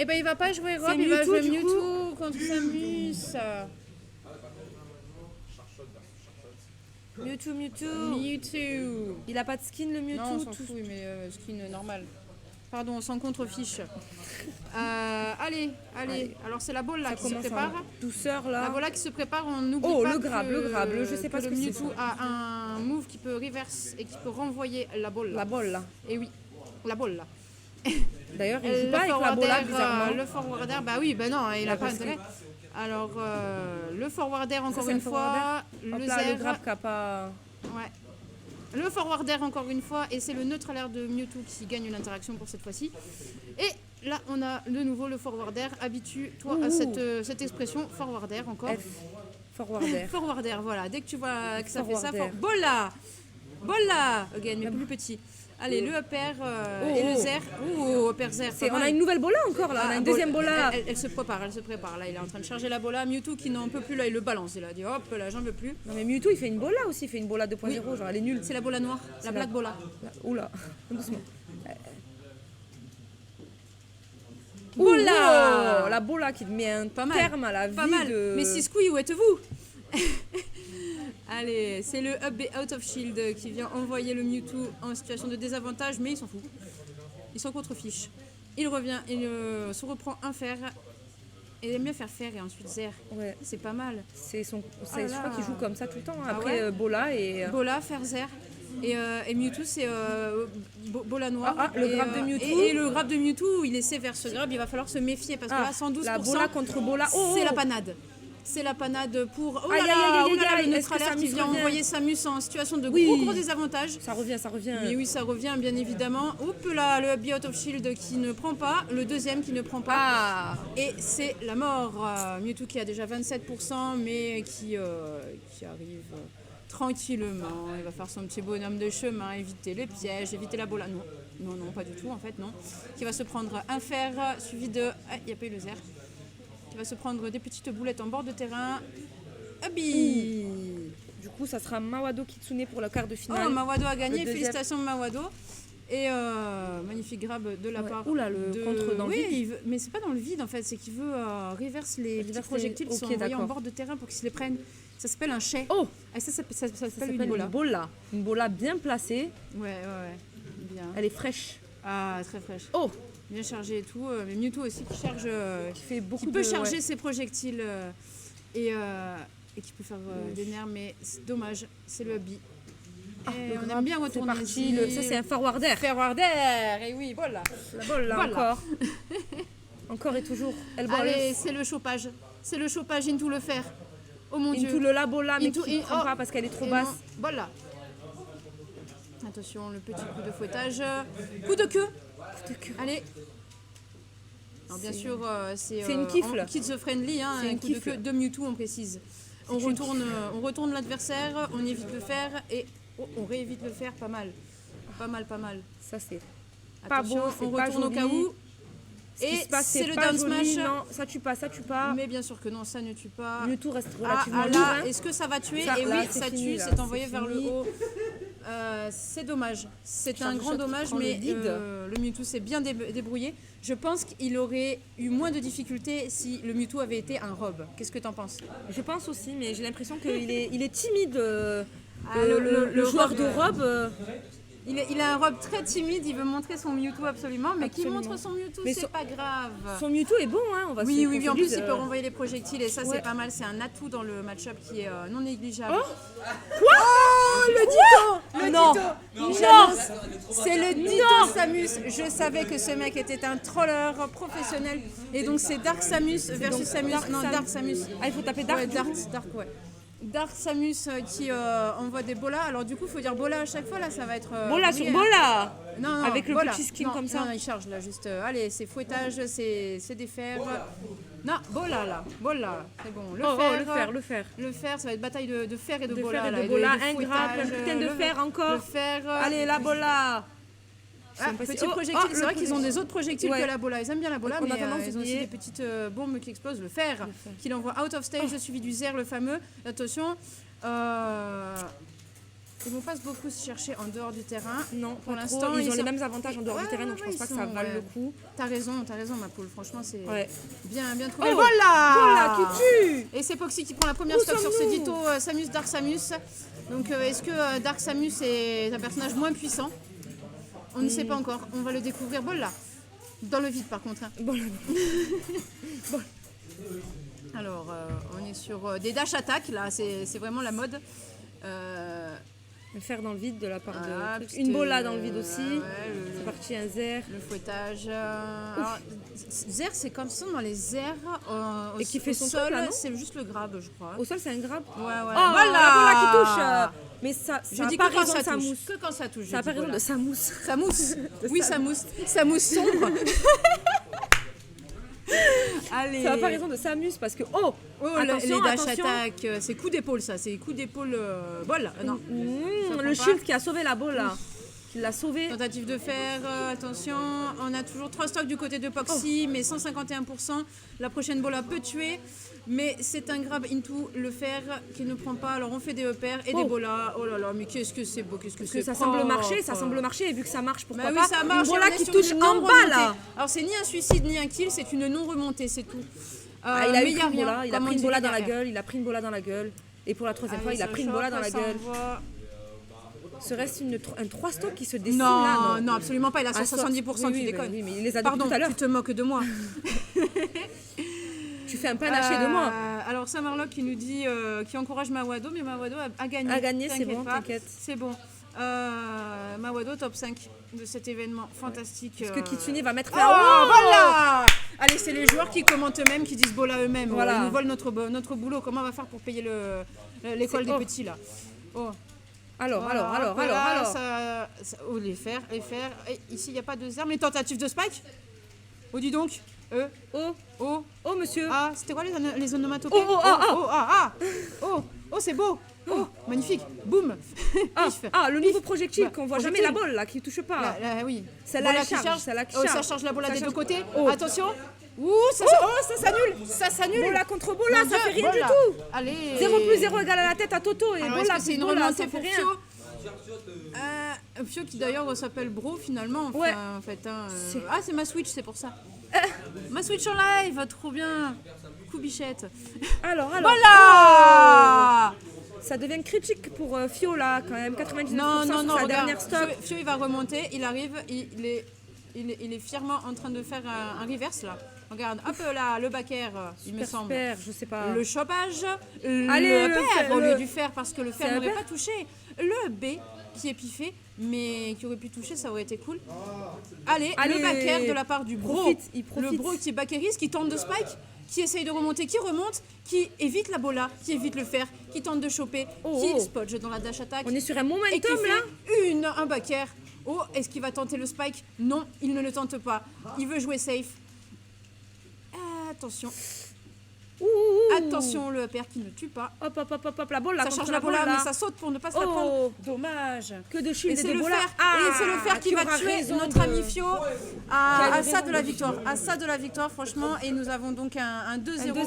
Eh ben il va pas jouer Rob, C'est il va Mewtwo, jouer du coup. Mewtwo contre Samus. Mewtwo. Il a pas de skin, le Mewtwo. Non, on s'en fout, mais skin normal. Pardon, on s'en contrefiche. Allez. Alors c'est la bola Ça qui se commence prépare. en douceur, là. La bola qui se prépare, on n'oublie Oh, pas le grab, je sais pas que ce le que c'est, Mewtwo a un move qui peut reverse et qui peut renvoyer la bola. La bolle, là. Et oui, la bola. D'ailleurs, il joue pas avec la bola, bizarrement. Le forwarder, bah oui, bah non, il a pas parce que- intérêt. Alors, le forwarder, encore c'est une un fois. Hop Le là, le zer. grab qui a pas... Ouais. Le forwarder encore une fois et c'est le neutral air de Mewtwo qui gagne l'interaction pour cette fois-ci. Et là on a de nouveau le forwarder. Habitue-toi à cette expression forwarder encore. F. Forwarder. Forwarder, voilà. Dès que tu vois que ça fait ça, Forwarder. bola again, mais plus petit. Allez, le up air et le zer. Up air zer. On a une nouvelle bola encore, là. On a une deuxième bola. Elle se prépare. Là, il est en train de charger la bola. Mewtwo qui n'en peut plus, là, il le balance. Il a dit hop, là, j'en veux plus. Non, mais Mewtwo, il fait une bola aussi. Il fait une bola 2.0. Genre, elle est nulle. C'est la bola noire, la black bola. Oula, doucement. Bola. Oh, la bola qui met un Pas mal. terme à la vie Pas mal. de... Mais si Squee, où êtes-vous? Allez, c'est le up et out of shield qui vient envoyer le Mewtwo en situation de désavantage, mais il s'en fout. Il s'en contrefiche. Il revient, il se reprend un fer. Et il aime bien faire fer et ensuite zer. Ouais, C'est pas mal. c'est son... Ah là je crois là. qu'il joue comme ça tout le temps. Hein. Ah Après, ouais bola et... Bola, fer, zer. Et Mewtwo, c'est bola noire. Le grab de Mewtwo. Et le grab de Mewtwo, il essaie vers ce grab, il va falloir se méfier parce que là, 112%, la bola contre bola. Oh, c'est la panade. C'est la panade pour... Oh là Aïe, là, aïe, aïe, oh là là, aïe, le est-ce que neutralaire qui Samus vient revient envoyer Samus en situation de Oui. gros désavantage. Ça revient. Mais oui, ça revient bien évidemment. Hop là, le Be Out of Shield qui ne prend pas, le deuxième qui ne prend pas. Ah, Et c'est la mort. Mewtwo qui a déjà 27%, mais qui arrive tranquillement. Il va faire son petit bonhomme de chemin, éviter les pièges, éviter la bola. Non, pas du tout en fait, non. Qui va se prendre un fer suivi de... Ah, il n'y a pas eu le zer. Qui va se prendre des petites boulettes en bord de terrain. Abi. du coup, ça sera Mawado Kitsune pour le quart de finale. Oh, Mawado a gagné, Le deuxième. félicitations Mawado. Et magnifique grab de la part Oula, le de... contre dans le oui, vide. mais c'est pas dans le vide en fait, c'est qu'il veut reverse les petits Reverse projectiles qui les- sont ok, envoyés en d'accord. bord de terrain pour qu'ils se les prennent. Ça s'appelle un chai. Oh, Ah, ça s'appelle s'appelle une bola. Une bola bien placée. Ouais. Bien. Elle est fraîche. Ah, très fraîche. Oh, Bien chargé et tout. Mais Mewtwo aussi qui charge... qui fait beaucoup qui peut de... charger ouais. ses projectiles et qui peut faire des nerfs, mais c'est dommage, c'est le Abi. Et Le on grab, aime bien c'est retourner parti. ici. Ça, c'est un forwarder. Forwarder, et oui, voilà. La bola, Voilà. encore. Encore et toujours. Elle boit Allez, c'est le chauffage. C'est le chauffage into le fer. Oh mon into Dieu. le la bola, mais Into- qui ne prend oh. pas parce qu'elle est trop Et basse. non, voilà. Attention, le petit coup de fouettage. Coup de queue. Allez. Alors bien sûr, c'est une kifle. kids friendly, hein, C'est un une coup de kifle. queue de Mewtwo, on précise. On retourne l'adversaire, on évite le fer et on réévite le fer, pas mal. Pas mal. Ça, c'est pas Attention, beau, c'est on pas retourne au joli. cas où. Ce qui Et se passe, c'est le pas down joli. smash. Non, ça tue pas. Mais bien sûr que non, ça ne tue pas. Mewtwo reste Ah, relativement lourd. là, hein. est-ce que ça va tuer? Ça, Et là, oui, c'est ça fini, tue, là, c'est envoyé c'est vers le fini. haut. C'est dommage. C'est un Charge grand shot qui dommage, prend le mais lead. le Mewtwo s'est bien débrouillé. Je pense qu'il aurait eu moins de difficultés si le Mewtwo avait été un robe. Qu'est-ce que t'en penses? Je pense aussi, mais j'ai l'impression qu'il est timide. Ah, le joueur robe, de robe. Il a un robe très timide, il veut montrer son Mewtwo absolument, mais Absolument. qui montre son Mewtwo, Mais c'est son- pas grave. Son Mewtwo est bon, hein. On va Oui, se en qu'on se plus dise, il peut renvoyer les projectiles et ça ouais. c'est pas mal, c'est un atout dans le match-up qui est non négligeable. Non. J'annonce, c'est le Dito Samus. Je savais que ce mec était un troller professionnel et donc c'est Dark Samus versus Samus. Dark Samus. Ah, il faut taper Dark. Ouais, du coup. Dark, ouais. Dark Samus qui envoie des bolas. Alors du coup, il faut dire bola à chaque fois là, ça va être Bola oui, sur hein. bola. Non, Avec le bola. petit skin Non, comme ça. Non, il charge là, juste. Allez, c'est fouettage, c'est des fers. Non, bola là, bola. C'est bon. Le fer. le fer. Le fer, ça va être bataille de fer et de De bola. fer et là, de bola, de un grab, un fouettage, putain de fer encore. Le fer. Allez, la bola. Ah, passés- petit oh, projectile, oh, c'est le vrai qu'ils ont des autres projectiles Ouais. que la bola. Ils aiment bien la bola, On a mais tendance ils ont aussi d'oublier. des petites bombes qui explosent. Le fer, qu'il envoie out of stage, suivi du zer, le fameux. Attention. Ils vont pas beaucoup se chercher en dehors du terrain. Non, Pour pas l'instant, trop. Ils ont sont- les mêmes avantages en dehors Ouais, du terrain, ouais, donc je ouais, pense pas que ils ça sont, vaille le coup. T'as raison, ma poule. Franchement, c'est Ouais. bien trouvé. Oh, Voilà. Voilà, qui tue. Et c'est Poxy qui prend la première Où stop sur ce sommes-nous dito Samus Dark Samus. Donc est-ce que Dark Samus est un personnage moins puissant? On ne sait pas encore. On va le découvrir. Voilà. Dans le vide par contre. Hein. Bon, Alors on est sur des dash attack là. C'est vraiment la mode. le faire dans le vide de la part Voilà, de... petite, Une bola dans le vide aussi. ouais, C'est parti, un zer. le fouettage. Alors, Zer, c'est comme ça dans les airs. Et qui fait au son sol, truc, là, non c'est juste le grab, je crois. Au sol, c'est un grab. Ouais, ouais. Oh, Voilà. la bola qui touche. Mais ça Je n'a dis pas que quand raison ça de sa touche. mousse. Que quand ça touche. Ça n'a pas raison de sa mousse. sa mousse. Oui, sa mousse. Sa mousse sombre. Allez. Ça n'a pas raison de Samus parce que... Oh, Oh, attention, les dash attention. attack, c'est coup d'épaule ça, c'est coup d'épaule. Bol. Non. Ça prend Le pas. shield qui a sauvé la bola. Qui l'a sauvé. Tentative de faire, attention, on a toujours 3 stocks du côté de Poxy, mais 151%. La prochaine bola peut tuer, mais c'est un grab into le fer qui ne prend pas. Alors on fait des repères et des bolas. Oh là là, mais qu'est-ce que c'est beau, qu'est-ce que Parce que c'est ça semble marcher, propre. et vu que ça marche, pourquoi Bah oui, pas ça marche. une et bola on est qui sur touche une en bas non-remontée. là. Alors c'est ni un suicide ni un kill, c'est une non-remontée, c'est tout. Ah, il a mais eu y a une bola, rien, il a comme pris on une dit bola dans la derrière. gueule, il a pris une bola dans la gueule. Et pour la troisième fois, Allez, il a ça pris une chope, bola dans la ça gueule. envoie. Serait-ce un 3 stocks qui se dessinent là, Non, non non, absolument pas, il a Ah, 170%, tu oui, déconnes. oui, mais il les a Pardon, depuis tout à l'heure. tu te moques de moi. Tu fais un panaché de moi. Alors Samarlock qui nous dit, qui encourage Mawado, mais Mawado a gagné. A gagné, c'est T'inquiète bon, pas, t'inquiète. C'est bon. Mawado top 5 de cet événement fantastique. Est-ce que Kitsune va mettre... Oh, voilà. Allez, c'est les joueurs qui commentent eux-mêmes, qui disent bola eux-mêmes. Voilà. Ils nous volent notre boulot. Comment on va faire pour payer l'école des Oh. petits là? Oh. Alors, Ça, oh, les faire. Et ici, il n'y a pas de zère, mais tentative de spike. Oh, dis donc. Oh, monsieur. Ah, c'était quoi les onomatopées? Oh, c'est beau. Oh, magnifique. Boum. Pif. Le nouveau projectile Bah, qu'on voit jamais projectile. la balle là, qui touche pas. Oui. Celle-là, Bola elle qui charge, charge. celle-là qui Oh, charge. ça charge la bola Ça des charge. deux côtés. Oh. Attention. Ouh, ça s'annule. Ça s'annule. Bola contre bola, Mon ça Dieu, fait rien du bola. tout. Allez. 0 plus 0 égale à la tête à Toto. Et Alors, bola est-ce que c'est plus une bola, remontée ça fait pour rien. Fio Fio qui d'ailleurs s'appelle Bro finalement. Enfin, Ouais. En fait, hein, Ah, c'est ma Switch, c'est pour ça. Ma Switch en live, trop bien. Coubichette. Alors. Voilà. Ça devient critique pour Fio là, quand même. 99% Non, sur sa regarde. dernière stop. Fio, il va remonter, il arrive, il est fièrement en train de faire un reverse là. Regarde, hop là, le back air, il me semble. Super, je sais pas. Le chopage, Allez, le le pair fer, au lieu le- du fer parce que le C'est fer un n'aurait pair pas touché. Le B qui est piffé, mais qui aurait pu toucher, ça aurait été cool. Allez, Allez, le back air de la part du bro. il profite. Le bro qui est back airise, qui tente de spike, qui essaye de remonter, qui remonte, qui évite la bola, qui évite le fer, qui tente de choper, qui spodge dans la dash attack. On est sur un Et qui momentum là. fait un back air. Oh, est-ce qu'il va tenter le spike? Non, il ne le tente pas. Il veut jouer safe. Attention. Attention, le pair qui ne tue pas. Hop, la bola. Ça contre charge la bola, là. mais ça saute pour ne pas se la Oh. prendre. Dommage. Que de Et shield et c'est de le bola. fer, et c'est le fer qui va aura tuer raison notre de- ami Fio a à raison ça de la de- victoire. À ça de la victoire, franchement. Et nous avons donc un 2-0